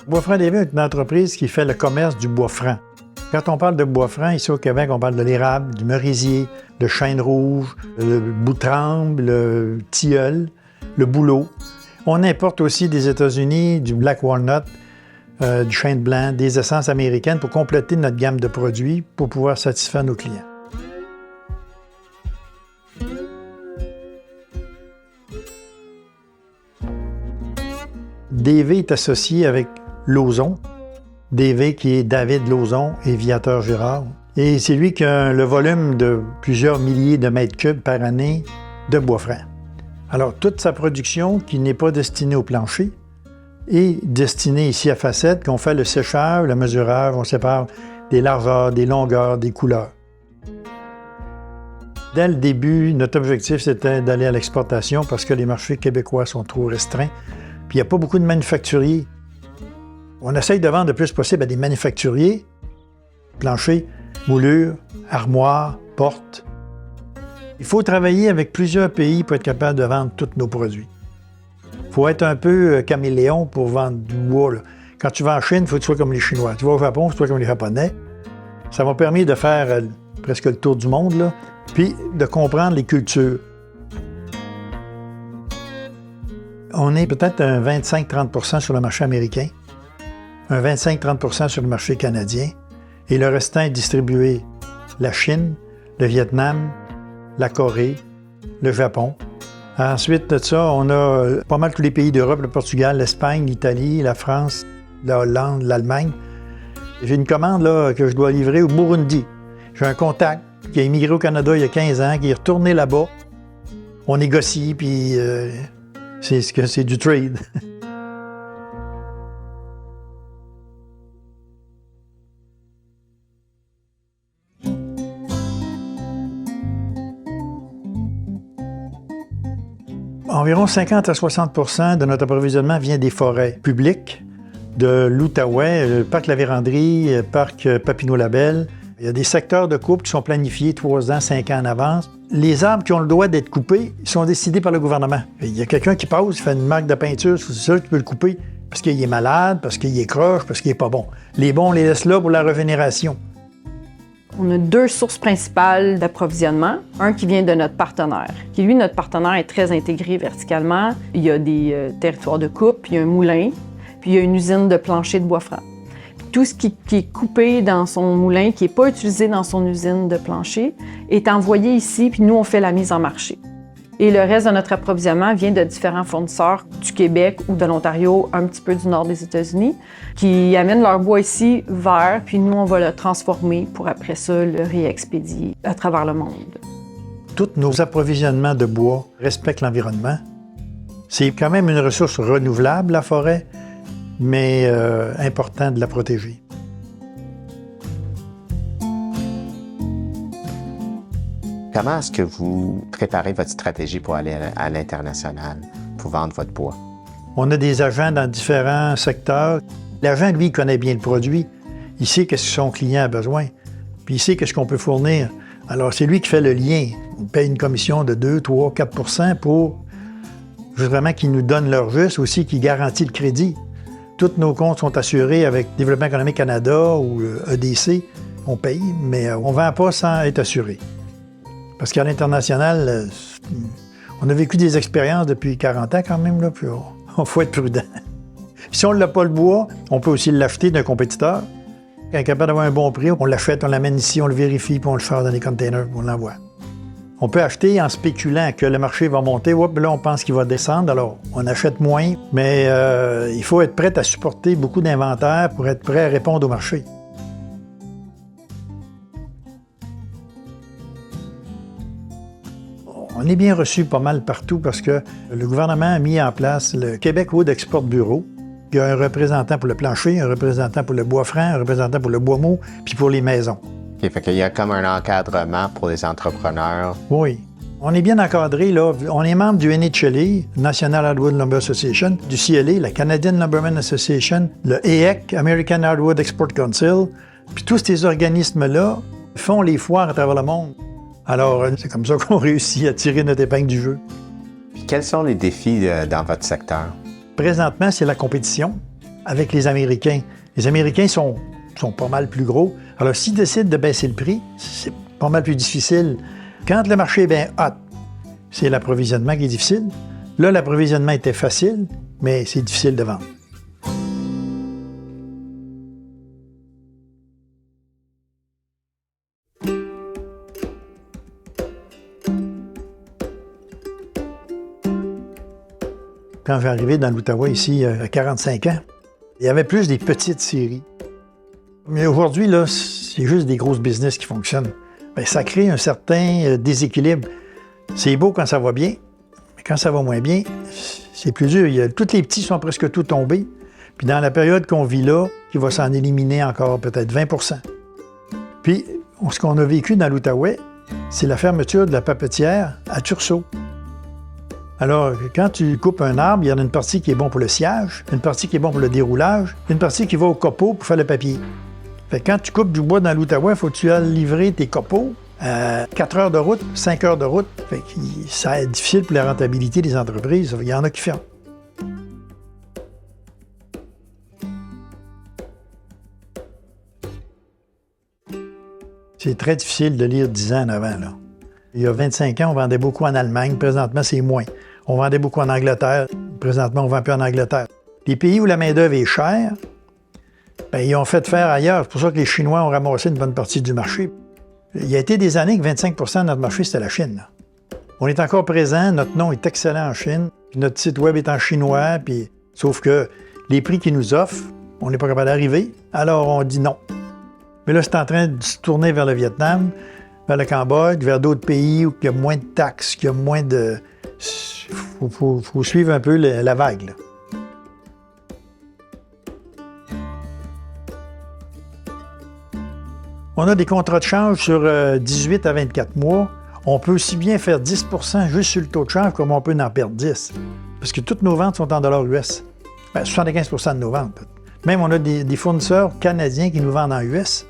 Bois-Franc des Vins est une entreprise qui fait le commerce du bois franc. Quand on parle de bois franc, ici au Québec, on parle de l'érable, du merisier, le chêne rouge, le boutrambe, le tilleul, le bouleau. On importe aussi des États-Unis du black walnut, du chêne blanc, des essences américaines pour compléter notre gamme de produits pour pouvoir satisfaire nos clients. DV est associé avec Lauzon. DV qui est David Lauzon et Viateur Girard. Et c'est lui qui a le volume de plusieurs milliers de mètres cubes par année de bois franc. Alors, toute sa production, qui n'est pas destinée au plancher, est destinée ici à Facette, qu'on fait le séchage, le mesurage, on sépare des largeurs, des longueurs, des couleurs. Dès le début, notre objectif, c'était d'aller à l'exportation parce que les marchés québécois sont trop restreints. Puis il n'y a pas beaucoup de manufacturiers. On essaye de vendre le plus possible à des manufacturiers, planchers, moulures, armoires, portes. Il faut travailler avec plusieurs pays pour être capable de vendre tous nos produits. Il faut être un peu caméléon pour vendre du bois, là. Quand tu vas en Chine, il faut que tu sois comme les Chinois. Tu vas au Japon, il faut que tu sois comme les Japonais. Ça m'a permis de faire presque le tour du monde, là, puis de comprendre les cultures. On est peut-être un 25-30 % sur le marché américain, un 25-30 % sur le marché canadien, et le restant est distribué la Chine, le Vietnam, la Corée, le Japon. Ensuite de ça, on a pas mal tous les pays d'Europe, le Portugal, l'Espagne, l'Italie, la France, la Hollande, l'Allemagne. J'ai une commande là, que je dois livrer au Burundi. J'ai un contact qui a immigré au Canada il y a 15 ans, qui est retourné là-bas. On négocie, puis c'est du trade. Environ 50 à 60 % de notre approvisionnement vient des forêts publiques, de l'Outaouais, le parc La Vérandrie, le parc Papineau-Labelle. Il y a des secteurs de coupe qui sont planifiés 3 ans, 5 ans en avance. Les arbres qui ont le droit d'être coupés sont décidés par le gouvernement. Il y a quelqu'un qui passe, il fait une marque de peinture, c'est ça qui peut le couper parce qu'il est malade, parce qu'il est croche, parce qu'il n'est pas bon. Les bons, on les laisse là pour la régénération. On a 2 sources principales d'approvisionnement. Un qui vient de notre partenaire, qui lui, notre partenaire est très intégré verticalement. Il y a des territoires de coupe, il y a un moulin, puis il y a une usine de plancher de bois franc. Tout ce qui est coupé dans son moulin, qui n'est pas utilisé dans son usine de plancher, est envoyé ici, puis nous, on fait la mise en marché. Et le reste de notre approvisionnement vient de différents fournisseurs du Québec ou de l'Ontario, un petit peu du nord des États-Unis, qui amènent leur bois ici vert, puis nous, on va le transformer pour après ça le réexpédier à travers le monde. Tous nos approvisionnements de bois respectent l'environnement. C'est quand même une ressource renouvelable, la forêt, mais important de la protéger. Comment est-ce que vous préparez votre stratégie pour aller à l'international, pour vendre votre bois? On a des agents dans différents secteurs. L'agent, lui, connaît bien le produit. Il sait qu'est-ce que son client a besoin, puis il sait qu'est-ce qu'on peut fournir. Alors, c'est lui qui fait le lien. On paye une commission de 2, 3, 4 % pour vraiment qu'ils nous donnent leur juste, aussi qu'ils garantissent le crédit. Tous nos comptes sont assurés avec Développement économique Canada ou EDC. On paye, mais on ne vend pas sans être assuré. Parce qu'à l'international, on a vécu des expériences depuis 40 ans quand même, là, puis il faut être prudent. Si on n'a pas le bois, on peut aussi l'acheter d'un compétiteur. Quand on est capable d'avoir un bon prix, on l'achète, on l'amène ici, on le vérifie, puis on le sort dans des containers, puis on l'envoie. On peut acheter en spéculant que le marché va monter, hop, là on pense qu'il va descendre, alors on achète moins, mais il faut être prêt à supporter beaucoup d'inventaire pour être prêt à répondre au marché. On est bien reçu pas mal partout parce que le gouvernement a mis en place le Québec Wood Export Bureau. Il y a un représentant pour le plancher, un représentant pour le bois franc, un représentant pour le bois mou, puis pour les maisons. Okay, fait qu'il y a comme un encadrement pour les entrepreneurs. Oui. On est bien encadré, là. On est membre du NHLA, National Hardwood Lumber Association, du CLA, la Canadian Lumberman Association, le AEC, American Hardwood Export Council. Puis tous ces organismes-là font les foires à travers le monde. Alors, c'est comme ça qu'on réussit à tirer notre épingle du jeu. Puis quels sont les défis dans votre secteur? Présentement, c'est la compétition. avec les Américains. Les Américains sont pas mal plus gros. Alors, s'ils décident de baisser le prix, c'est pas mal plus difficile. Quand le marché est bien hot, c'est l'approvisionnement qui est difficile. Là, l'approvisionnement était facile, mais c'est difficile de vendre. Quand je suis arrivé dans l'Outaouais, ici, à 45 ans, il y avait plus des petites séries. Mais aujourd'hui, là, c'est juste des grosses business qui fonctionnent. Bien, ça crée un certain déséquilibre. C'est beau quand ça va bien, mais quand ça va moins bien, c'est plus dur. Tous les petits sont presque tous tombés. Puis dans la période qu'on vit là, il va s'en éliminer encore peut-être 20 %. Puis, ce qu'on a vécu dans l'Outaouais, c'est la fermeture de la papetière à Tursault. Alors, quand tu coupes un arbre, il y en a une partie qui est bon pour le sciage, une partie qui est bon pour le déroulage, une partie qui va au copeau pour faire le papier. Fait que quand tu coupes du bois dans l'Outaouais, il faut que tu ailles livrer tes copeaux à 4 heures de route, 5 heures de route. Fait que ça est difficile pour la rentabilité des entreprises. Il y en a qui ferment. C'est très difficile de lire 10 ans en avant, là. Il y a 25 ans, on vendait beaucoup en Allemagne. Présentement, c'est moins. On vendait beaucoup en Angleterre. Présentement, on ne vend plus en Angleterre. Les pays où la main-d'œuvre est chère, bien, ils ont fait faire ailleurs. C'est pour ça que les Chinois ont ramassé une bonne partie du marché. Il y a été des années que 25 % de notre marché, c'était la Chine, là. On est encore présent, notre nom est excellent en Chine, puis notre site web est en chinois, puis sauf que les prix qu'ils nous offrent, on n'est pas capable d'arriver, alors on dit non. Mais là, c'est en train de se tourner vers le Vietnam, vers le Cambodge, vers d'autres pays où il y a moins de taxes, qu'il y a moins de... Il faut suivre un peu la vague, là. On a des contrats de change sur 18 à 24 mois. On peut aussi bien faire 10 % juste sur le taux de change comme on peut en perdre 10. Parce que toutes nos ventes sont en dollars US. Bien, 75 % de nos ventes. Même on a des fournisseurs canadiens qui nous vendent en US.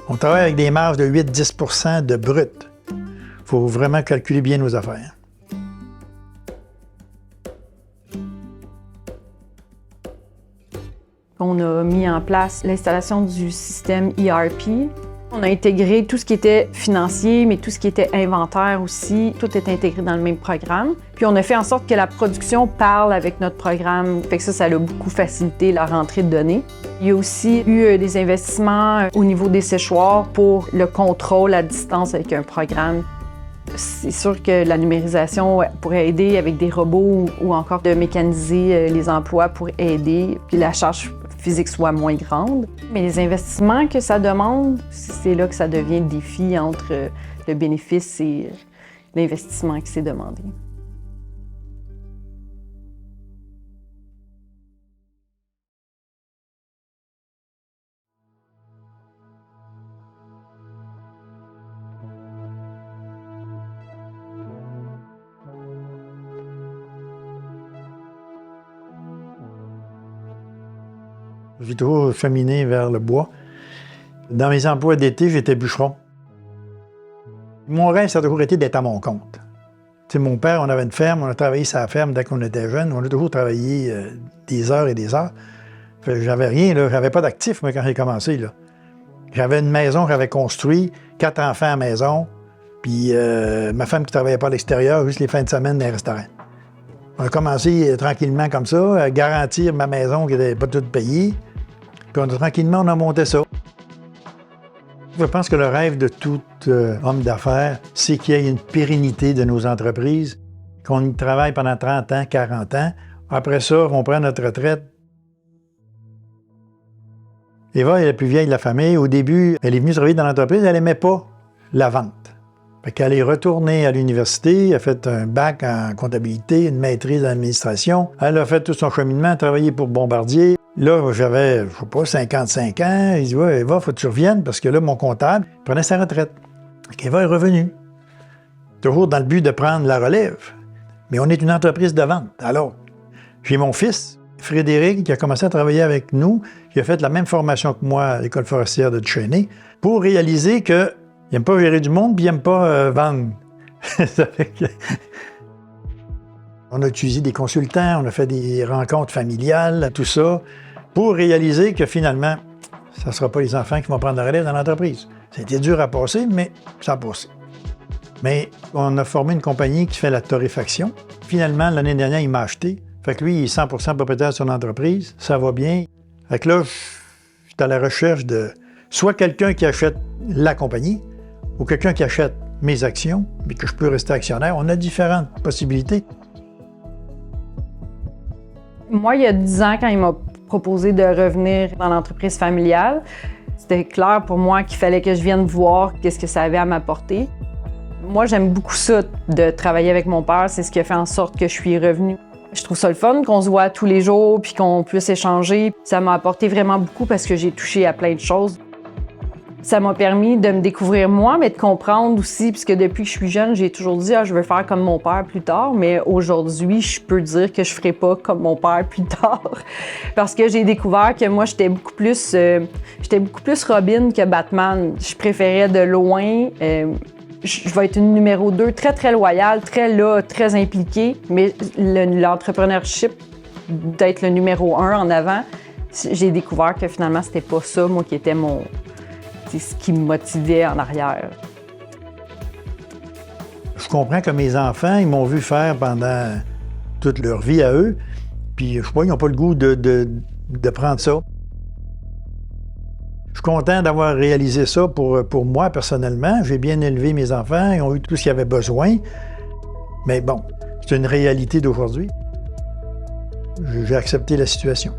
On travaille avec des marges de 8-10 % de brut. Il faut vraiment calculer bien nos affaires. On a mis en place l'installation du système ERP. On a intégré tout ce qui était financier, mais tout ce qui était inventaire aussi. Tout est intégré dans le même programme. Puis on a fait en sorte que la production parle avec notre programme. Fait que ça a beaucoup facilité la rentrée de données. Il y a aussi eu des investissements au niveau des séchoirs pour le contrôle à distance avec un programme. C'est sûr que la numérisation pourrait aider avec des robots ou encore de mécaniser les emplois pour aider, puis la charge physique soit moins grande. Mais les investissements que ça demande, c'est là que ça devient le défi entre le bénéfice et l'investissement qui s'est demandé. J'ai toujours cheminé vers le bois. Dans mes emplois d'été, j'étais bûcheron. Mon rêve, ça a toujours été d'être à mon compte. Tu sais, mon père, on avait une ferme, on a travaillé sur la ferme dès qu'on était jeune. On a toujours travaillé des heures et des heures. J'avais rien, là. J'avais pas d'actif, moi, quand j'ai commencé, là. J'avais une maison que j'avais construite, 4 enfants à la maison, puis ma femme qui travaillait pas à l'extérieur, juste les fins de semaine dans les restaurants. On a commencé tranquillement comme ça, à garantir ma maison qui n'était pas toute payée. Puis tranquillement, on a monté ça. Je pense que le rêve de tout homme d'affaires, c'est qu'il y ait une pérennité de nos entreprises, qu'on y travaille pendant 30 ans, 40 ans. Après ça, on prend notre retraite. Eva est la plus vieille de la famille. Au début, elle est venue travailler dans l'entreprise, elle n'aimait pas la vente. Fait qu'elle est retournée à l'université, elle a fait un bac en comptabilité, une maîtrise en administration. Elle a fait tout son cheminement, elle a travaillé pour Bombardier. Là, j'avais, je sais pas, 55 ans. Il dit « Ouais, Eva, faut que tu reviennes parce que là, mon comptable prenait sa retraite. » Eva est revenue. Toujours dans le but de prendre la relève. Mais on est une entreprise de vente. Alors, j'ai mon fils, Frédéric, qui a commencé à travailler avec nous, qui a fait la même formation que moi à l'École forestière de Cheney, pour réaliser que il n'aime pas gérer du monde, puis il n'aime pas vendre. Ça fait que... On a utilisé des consultants, on a fait des rencontres familiales, tout ça. pour réaliser que finalement, ce ne sera pas les enfants qui vont prendre la relève dans l'entreprise. C'était dur à passer, mais ça a passé. Mais on a formé une compagnie qui fait la torréfaction. Finalement, l'année dernière, il m'a acheté. Fait que lui, il est 100% propriétaire de son entreprise. Ça va bien. Fait que là, je suis à la recherche de soit quelqu'un qui achète la compagnie ou quelqu'un qui achète mes actions, mais que je peux rester actionnaire. On a différentes possibilités. Moi, il y a 10 ans, quand il m'a proposé de revenir dans l'entreprise familiale, c'était clair pour moi qu'il fallait que je vienne voir qu'est-ce que ça avait à m'apporter. Moi, j'aime beaucoup ça, de travailler avec mon père. C'est ce qui a fait en sorte que je suis revenue. Je trouve ça le fun qu'on se voit tous les jours puis qu'on puisse échanger. Ça m'a apporté vraiment beaucoup parce que j'ai touché à plein de choses. Ça m'a permis de me découvrir moi, mais de comprendre aussi, puisque depuis que je suis jeune, j'ai toujours dit « je veux faire comme mon père plus tard », mais aujourd'hui, je peux dire que je ne ferai pas comme mon père plus tard. Parce que j'ai découvert que moi, j'étais beaucoup plus Robin que Batman. Je préférais de loin. Je vais être une numéro 2, très, très loyale, très là, très impliquée, mais l'entrepreneurship, d'être le numéro 1 en avant, j'ai découvert que finalement, c'était pas ça, moi, qui était ce qui me motivait en arrière. Je comprends que mes enfants, ils m'ont vu faire pendant toute leur vie à eux, puis je sais pas, ils n'ont pas le goût de prendre ça. Je suis content d'avoir réalisé ça pour moi personnellement. J'ai bien élevé mes enfants, ils ont eu tout ce qu'ils avaient besoin. Mais bon, c'est une réalité d'aujourd'hui. J'ai accepté la situation.